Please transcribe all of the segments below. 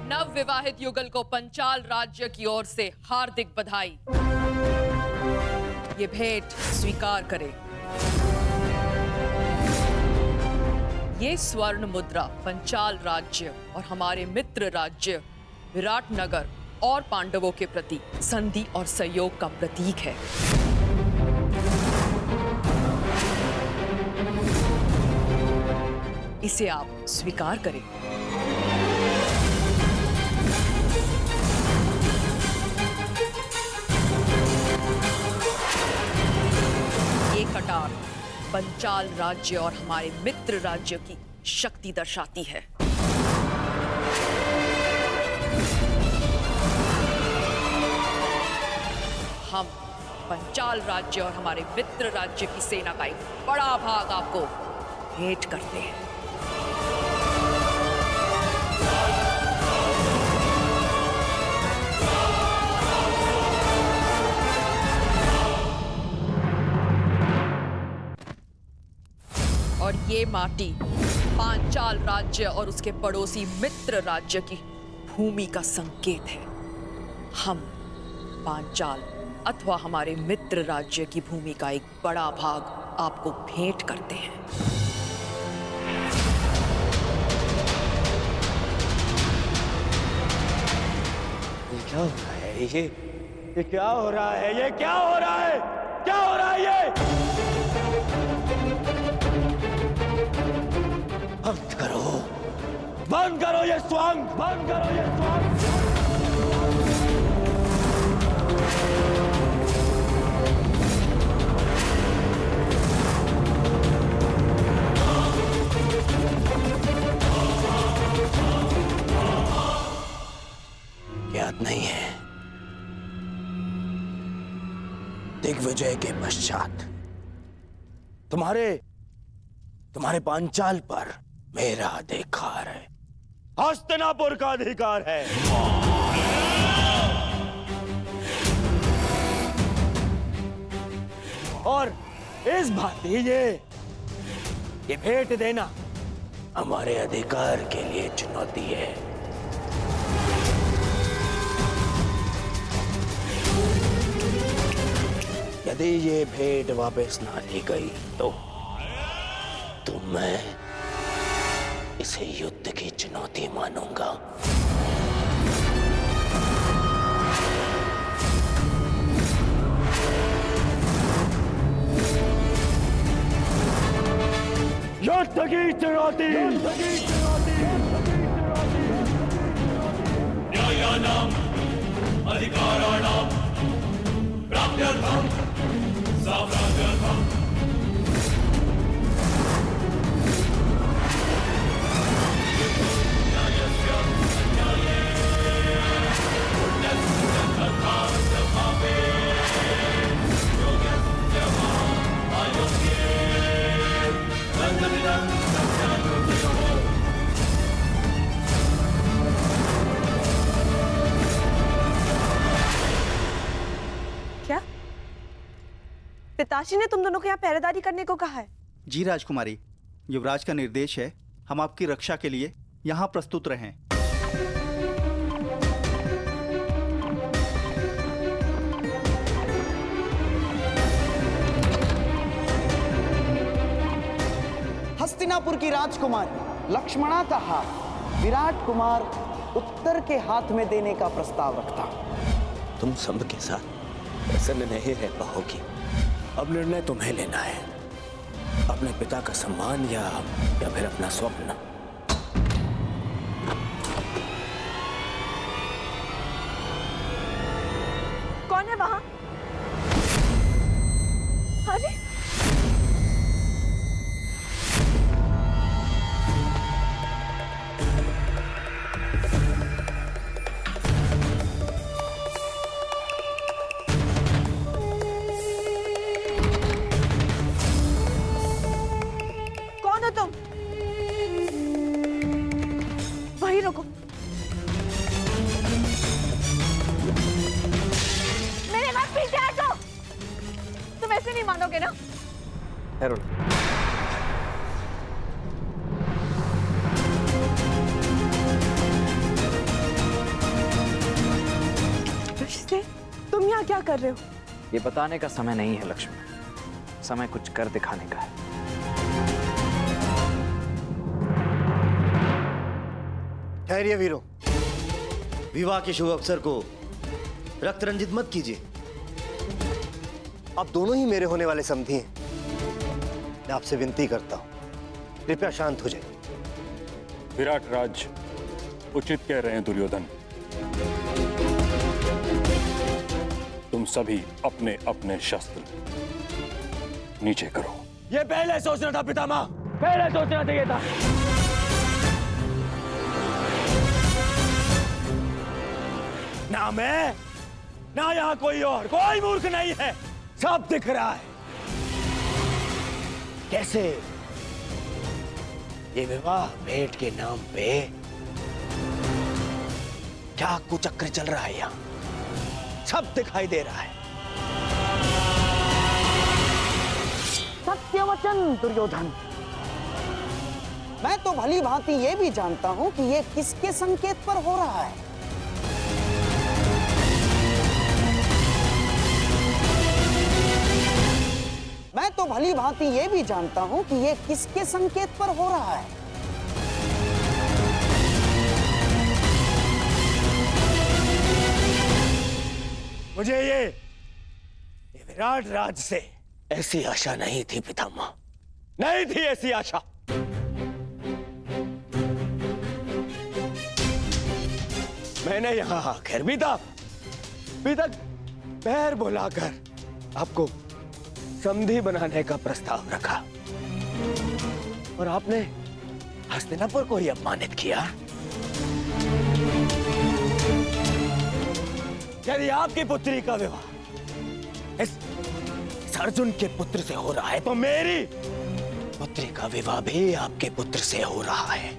नव विवाहित युगल को पंचाल राज्य की ओर से हार्दिक बधाई। ये भेंट स्वीकार करें। ये स्वर्ण मुद्रा पंचाल राज्य और हमारे मित्र राज्य विराटनगर और पांडवों के प्रति संधि और सहयोग का प्रतीक है। इसे आप स्वीकार करें। ये कटार पंचाल राज्य और हमारे मित्र राज्य की शक्ति दर्शाती है। हम पंचाल राज्य और हमारे मित्र राज्य की सेना का एक बड़ा भाग आपको भेंट करते हैं। और ये माटी पांचाल राज्य और उसके पड़ोसी मित्र राज्य की भूमि का संकेत है। हम पांचाल अथवा हमारे मित्र राज्य की भूमि का एक बड़ा भाग आपको भेंट करते हैं। ये क्या हो रहा है? ये क्या हो रहा है? ये क्या हो रहा है? क्या हो रहा है ये? बंद करो, बंद करो ये स्वांग, बंद करो ये स्वांग। याद नहीं है? दिग्विजय के पश्चात तुम्हारे पांचाल पर मेरा अधिकार है, हस्तिनापुर का अधिकार है। और इस भांति ये भेंट देना हमारे अधिकार के लिए चुनौती है। यदि ये भेंट वापस ना ली गई तो मैं इसे युद्ध की चुनौती मानूंगा। युद्ध की चुनौती, न्यायानां अधिकाराणां प्राप्त्यर्थं साम्राज्यार्थं क्या पिताश्री ने तुम दोनों को यहाँ पहरेदारी करने को कहा है? जी राजकुमारी, युवराज का निर्देश है हम आपकी रक्षा के लिए यहाँ प्रस्तुत रहें। हस्तिनापुर की राजकुमारी लक्ष्मणा का हाथ विराट कुमार उत्तर के हाथ में देने का प्रस्ताव रखता। तुम सब के साथ प्रसन्न नहीं रह पाओगी। अब निर्णय तुम्हें लेना है, अपने पिता का सम्मान या फिर अपना स्वप्न। कौन है वहां? अरे रुको, मेरे बाद पीछे हटो। तुम ऐसे नहीं मानोगे ना? क्या कर रहे हो? ये बताने का समय नहीं है लक्ष्मण, समय कुछ कर दिखाने का है। ठहरिए वीरों, विवाह के शुभ अवसर को रक्त रंजित मत कीजिए। आप दोनों ही मेरे होने वाले समधी हैं। मैं आपसे विनती करता हूं, कृपया शांत हो जाइए। विराट राज उचित कह रहे हैं दुर्योधन। तुम सभी अपने अपने शस्त्र नीचे करो। ये पहले सोचना था पितामह, पहले सोचना चाहिए था। ना मैं, ना यहां कोई और, कोई मूर्ख नहीं है, सब दिख रहा है। कैसे ये विवाह भेंट के नाम पे क्या कुचक्र चल रहा है, यहां सब दिखाई दे रहा है। सत्यवचन दुर्योधन, मैं तो भली भांति ये भी जानता हूं कि ये किसके संकेत पर हो रहा है। मैं तो भली भांति ये भी जानता हूं कि ये किसके संकेत पर हो रहा है। मुझे ये विराट राज से ऐसी आशा नहीं थी पितामह, नहीं थी ऐसी आशा। मैंने यहां आकर भी तक पैर बुलाकर आपको समधी बनाने का प्रस्ताव रखा और आपने हस्तिनापुर को ही अपमानित किया। यदि आपकी पुत्री का विवाह इस अर्जुन के पुत्र से हो रहा है तो मेरी पुत्री का विवाह भी आपके पुत्र से हो रहा है।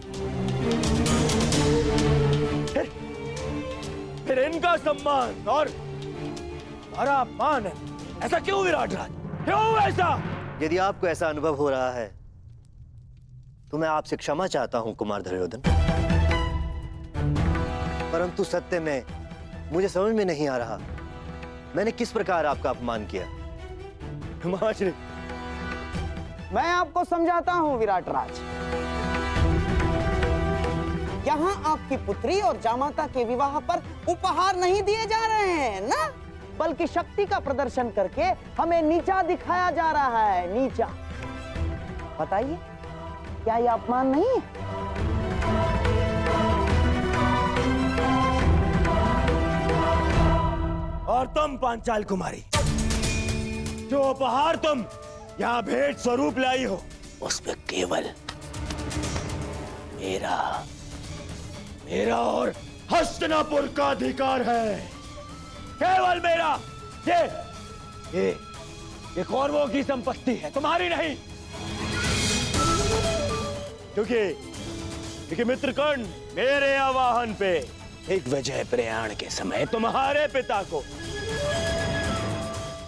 फिर इनका सम्मान और हमारा अपमान, ऐसा क्यों विराट राज, क्यों ऐसा? यदि आपको ऐसा अनुभव हो रहा है तो मैं आपसे क्षमा चाहता हूं कुमार दुर्योधन, परंतु सत्य में मुझे समझ में नहीं आ रहा मैंने किस प्रकार आपका अपमान किया। हिमाश्री, मैं आपको समझाता हूं विराट राज। यहाँ आपकी पुत्री और जामाता के विवाह पर उपहार नहीं दिए जा रहे हैं ना, बल्कि शक्ति का प्रदर्शन करके हमें नीचा दिखाया जा रहा है, नीचा। बताइए, क्या यह अपमान नहीं है? और तुम पांचाल कुमारी, जो उपहार तुम यहाँ भेंट स्वरूप लाई हो, उसमें केवल मेरा और हस्तिनापुर का अधिकार है, केवल मेरा। ये कौरवों की संपत्ति है, तुम्हारी नहीं। क्योंकि मित्रकर्ण मेरे आवाहन पे एक विजय प्रयाण के समय तुम्हारे पिता को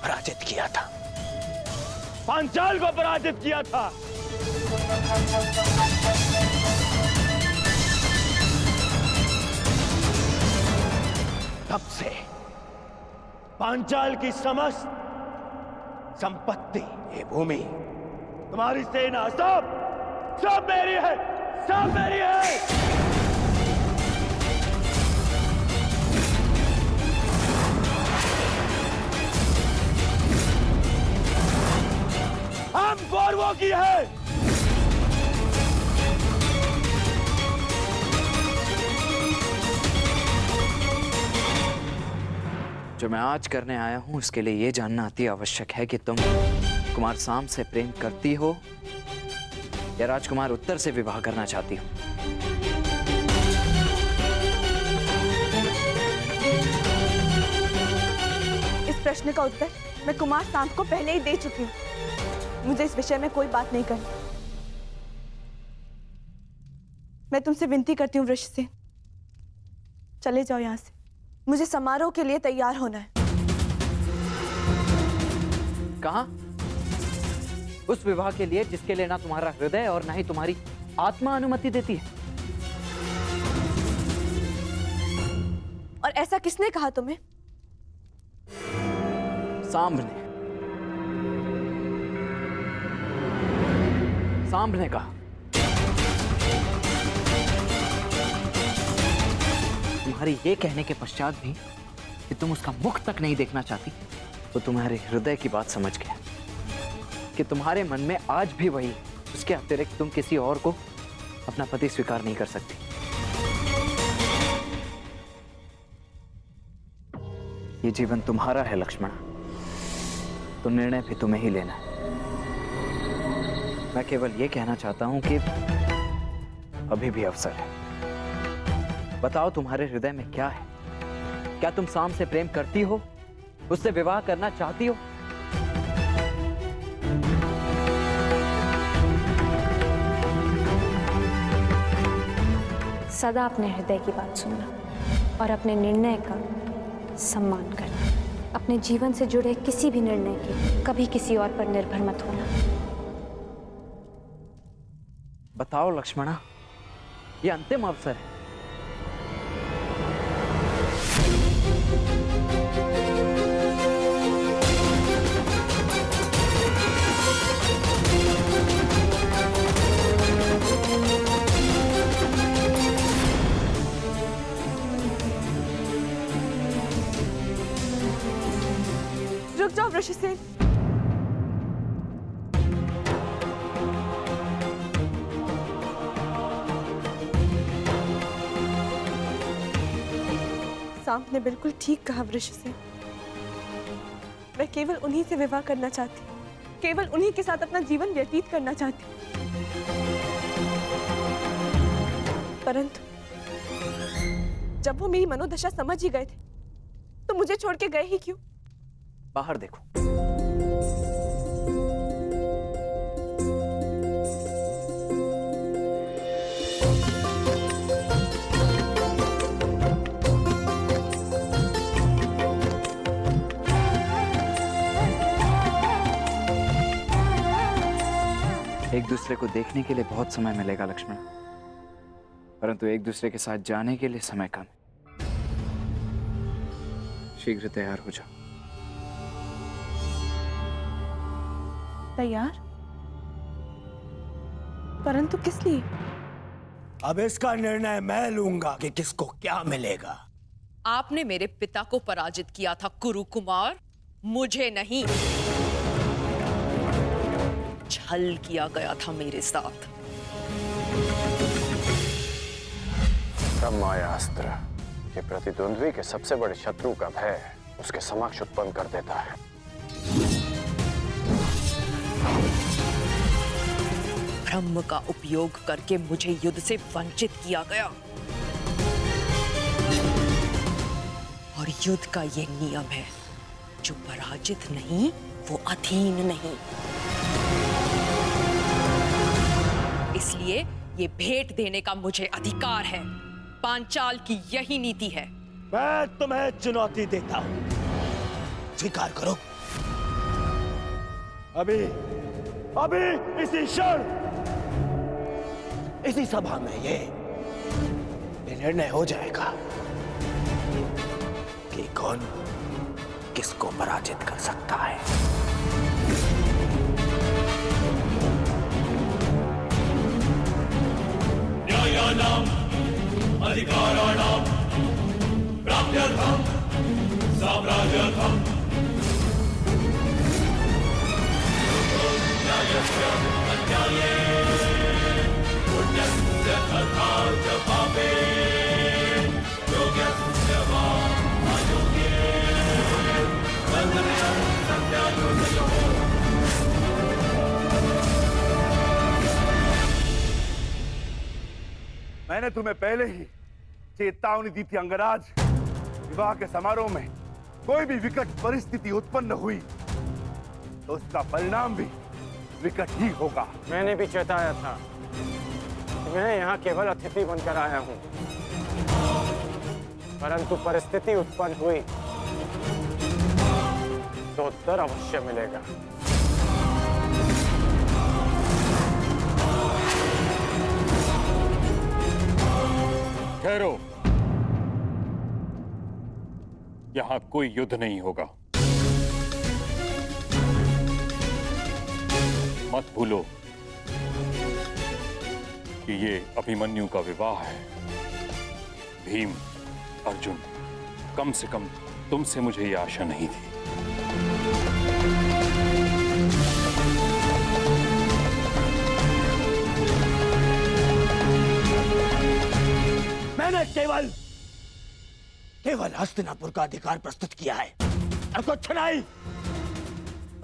पराजित किया था, पांचाल को पराजित किया था। तब से पांचाल की समस्त संपत्ति, ये भूमि, तुम्हारी सेना, सब मेरी है, सब मेरी है। हम कौरवों की है। जो मैं आज करने आया हूं उसके लिए यह जानना अति आवश्यक है कि तुम कुमार साम से प्रेम करती हो या राजकुमार उत्तर से विवाह करना चाहती हो। इस प्रश्न का उत्तर मैं कुमार सांब को पहले ही दे चुकी हूँ। मुझे इस विषय में कोई बात नहीं करनी। मैं तुमसे विनती करती हूँ वृषसेन, चले जाओ यहाँ से। मुझे समारोह के लिए तैयार होना है। कहाँ? उस विवाह के लिए जिसके लिए ना तुम्हारा हृदय और ना ही तुम्हारी आत्मा अनुमति देती है। और ऐसा किसने कहा तुम्हें? सांब ने कहा तुम्हारे ये कहने के पश्चात भी कि तुम उसका मुख तक नहीं देखना चाहती, तो तुम्हारे हृदय की बात समझ गया कि तुम्हारे मन में आज भी वही, उसके अतिरिक्त तुम किसी और को अपना पति स्वीकार नहीं कर सकती। ये जीवन तुम्हारा है लक्ष्मण, तो निर्णय भी तुम्हें ही लेना है। मैं केवल ये कहना चाहता हूं कि अभी भी अवसर है। बताओ तुम्हारे हृदय में क्या है? क्या तुम सांब से प्रेम करती हो, उससे विवाह करना चाहती हो? सदा अपने हृदय की बात सुनना और अपने निर्णय का सम्मान करना। अपने जीवन से जुड़े किसी भी निर्णय के कभी किसी और पर निर्भर मत होना। बताओ लक्ष्मणा, ये अंतिम अवसर है। रुक जाओ वृषसेन। सांप ने बिल्कुल ठीक कहा वृषसेन। मैं केवल उन्हीं से विवाह करना चाहती, केवल उन्हीं के साथ अपना जीवन व्यतीत करना चाहती। परंतु जब वो मेरी मनोदशा समझ ही गए थे, तो मुझे छोड़ के गए ही क्यों? बाहर देखो। एक दूसरे को देखने के लिए बहुत समय मिलेगा लक्ष्मण, परंतु एक दूसरे के साथ जाने के लिए समय कम। शीघ्र तैयार हो जाओ। तैयार? परंतु किस लिए? अब इसका निर्णय मैं लूंगा कि किसको क्या मिलेगा। आपने मेरे पिता को पराजित किया था कुरु कुमार, मुझे नहीं। छल किया गया था मेरे साथ। ब्रह्मास्त्र ये प्रतिद्वंद्वी के सबसे बड़े शत्रु का भय उसके समक्ष उत्पन्न कर देता है। ब्रह्म का उपयोग करके मुझे युद्ध से वंचित किया गया, और युद्ध का ये नियम है, जो पराजित नहीं वो अधीन नहीं। इसलिए ये भेंट देने का मुझे अधिकार है। पांचाल की यही नीति है। मैं तुम्हें चुनौती देता हूं, स्वीकार करो। अभी इसी क्षण इसी सभा में ये निर्णय हो जाएगा कि कौन किसको पराजित कर सकता है। न्यायानां अधिकाराणां प्राप्त्यर्थं साम्राज्यार्थं न्यायस्य अन्याये पुण्यस्य तथा च पापे योग्यस्य वा अयोग्ये बन्धनस्य सत्यायोगयोः। मैंने तुम्हें पहले ही चेतावनी दी थी अंगराज, विवाह के समारोह में कोई भी विकट परिस्थिति उत्पन्न हुई तो उसका परिणाम भी विकट ही होगा। मैंने भी चेताया था। मैं यहाँ केवल अतिथि बनकर आया हूँ, परंतु परिस्थिति उत्पन्न हुई तो उत्तर अवश्य मिलेगा। ठहरो, यहाँ कोई युद्ध नहीं होगा। मत भूलो कि ये अभिमन्यु का विवाह है। भीम, अर्जुन, कम से कम तुमसे मुझे ये आशा नहीं थी। मैंने केवल हस्तिनापुर का अधिकार प्रस्तुत किया है और कुछ नहीं।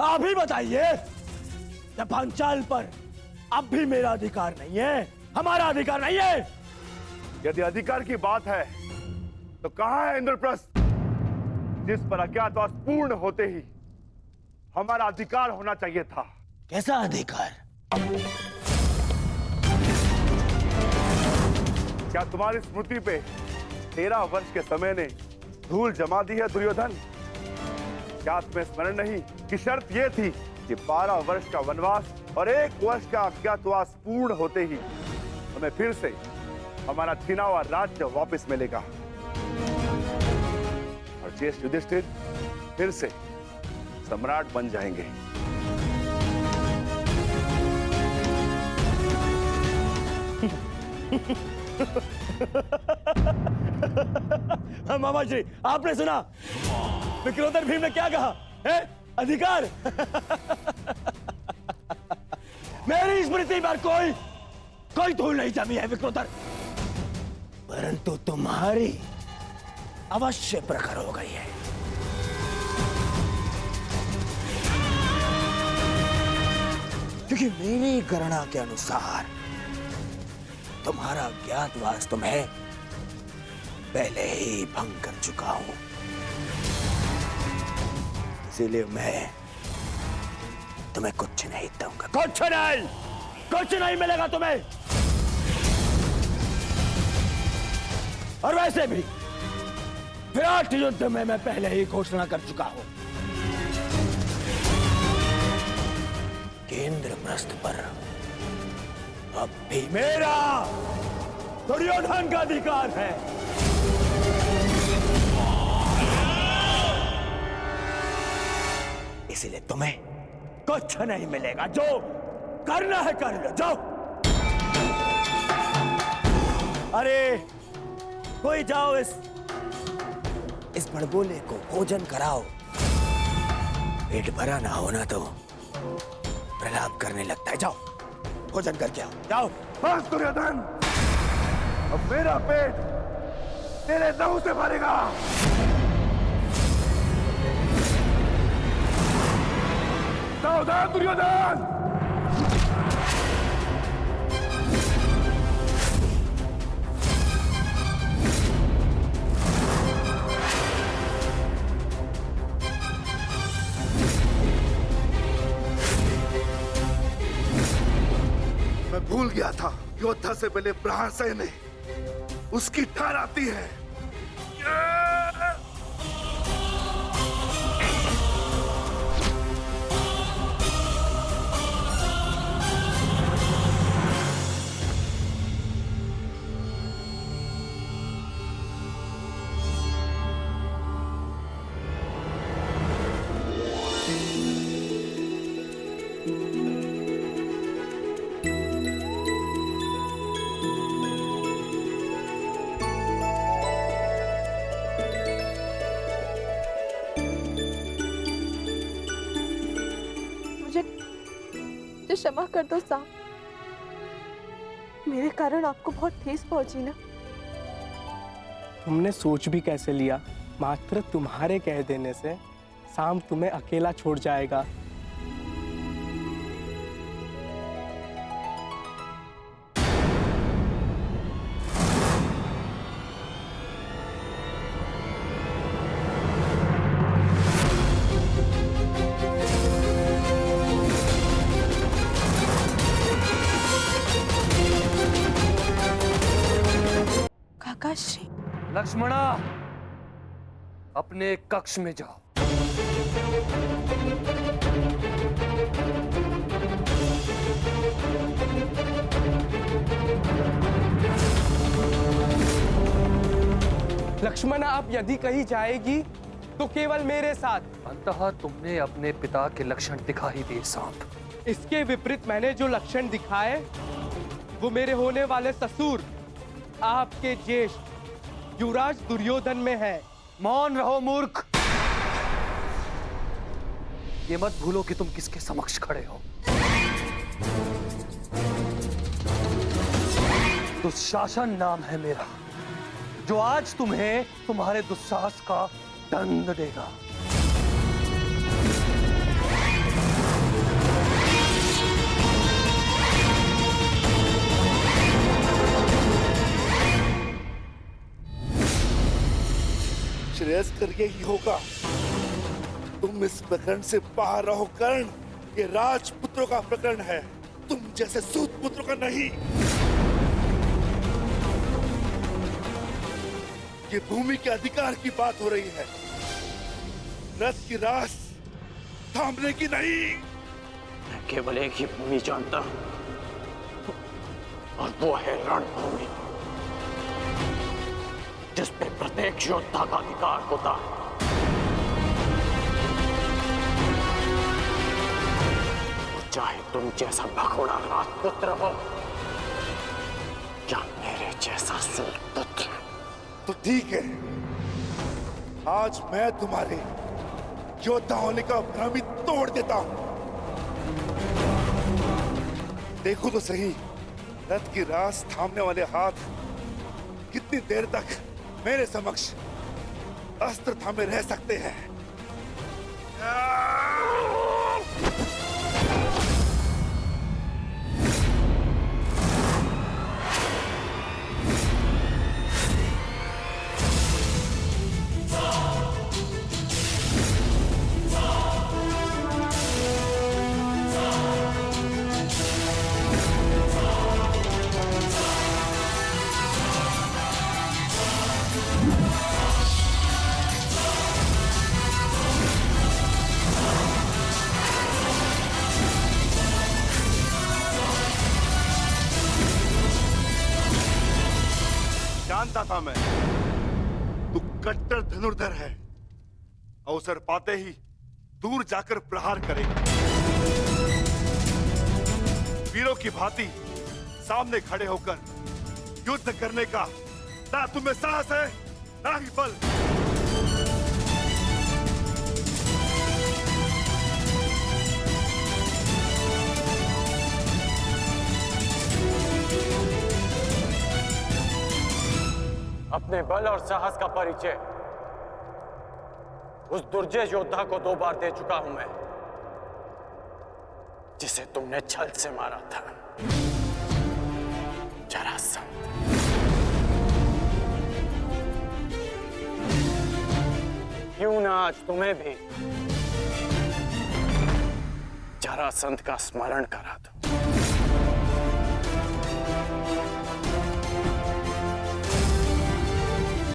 आप ही बताइए, जब पांचाल पर अब भी मेरा अधिकार नहीं है, हमारा अधिकार नहीं है। यदि अधिकार की बात है तो कहां है इंद्रप्रस्थ, जिस पर अज्ञातवास पूर्ण होते ही हमारा अधिकार होना चाहिए था? कैसा अधिकार? क्या तुम्हारी स्मृति पे 13 वर्ष के समय ने धूल जमा दी है दुर्योधन? क्या तुम्हें स्मरण नहीं कि शर्त यह थी कि 12 वर्ष का वनवास और 1 वर्ष का अज्ञातवास पूर्ण होते ही हमें फिर से हमारा छीना हुआ राज्य वापस मिलेगा और ज्येष्ठ युधिष्ठिर फिर से सम्राट बन जाएंगे। मामा जी, आपने सुना विक्रोधर भीम ने क्या कहा है? अधिकार। मेरी स्मृति पर कोई धूल नहीं जमी है विक्रोधर, परंतु तुम्हारी अवश्य प्रखर हो गई है। क्योंकि मेरी गणना के अनुसार तुम्हारा ज्ञातवास तुम्हें पहले ही भंग कर चुका हूं, इसीलिए मैं तुम्हें कुछ नहीं दूंगा। कुछ नहीं मिलेगा तुम्हें। और वैसे भी विराट युद्ध में मैं पहले ही घोषणा कर चुका हूं कि इंद्रप्रस्थ पर अब भी मेरा दुर्योधन का अधिकार है। इसीलिए तुम्हें कुछ नहीं मिलेगा। जो करना है कर लो, जाओ। अरे कोई जाओ, इस बड़बोले को भोजन कराओ। पेट भरा ना होना तो प्रलाप करने लगता है। जाओ भोजन करके आओ, जाओ। बस दुर्योधन, अब मेरा पेट तेरे लहू से भरेगा। सावधान दुर्योधन। मैं भूल गया था, योद्धा से पहले प्रहार सहने उसकी ठार आती है। क्षमा कर दो साहब, मेरे कारण आपको बहुत ठेस पहुंची ना। तुमने सोच भी कैसे लिया? मात्र तुम्हारे कह देने से शाम तुम्हें अकेला छोड़ जाएगा। लक्ष्मणा, अपने कक्ष में जाओ। लक्ष्मणा, आप यदि कहीं जाएगी तो केवल मेरे साथ। अंततः तुमने अपने पिता के लक्षण दिखा ही दिए सांप। इसके विपरीत मैंने जो लक्षण दिखाए वो मेरे होने वाले ससुर आपके ज्येष्ठ युवराज दुर्योधन में है। मौन रहो मूर्ख। ये मत भूलो कि तुम किसके समक्ष खड़े हो। दुशासन नाम है मेरा, जो आज तुम्हें तुम्हारे दुस्साहस का दंड देगा। श्रेयस्कर यही होगा। तुम इस प्रकरण से बाहर रहो कर्ण। ये राजपुत्रों का प्रकरण है, तुम जैसे सूत पुत्रों का नहीं। ये भूमि के अधिकार की बात हो रही है, रथ की रास थामने की नहीं। मैं केवल एक ही भूमि जानता हूं, और वो है रणभूमि, जिस पे प्रत्येक योद्धा का अधिकार होता है। चाहे तुम जैसा भगोड़ा राजपुत्र हो या मेरे जैसा सूत पुत्र। तो ठीक है, आज मैं तुम्हारे योद्धा होने का भ्रम ही तोड़ देता हूं। देखो तो सही, रथ की रास थामने वाले हाथ कितनी देर तक मेरे समक्ष अस्त्र थामे रह सकते हैं। जानता था मैं, तू कट्टर धनुर्धर है। अवसर पाते ही दूर जाकर प्रहार करेगा। वीरों की भांति सामने खड़े होकर युद्ध करने का ना तुम्हें साहस है, ना ही बल। अपने बल और साहस का परिचय उस दुर्जय योद्धा को 2 बार दे चुका हूं मैं, जिसे तुमने छल से मारा था, जरासंध। क्यों ना आज तुम्हें भी जरासंध का स्मरण करा दूं।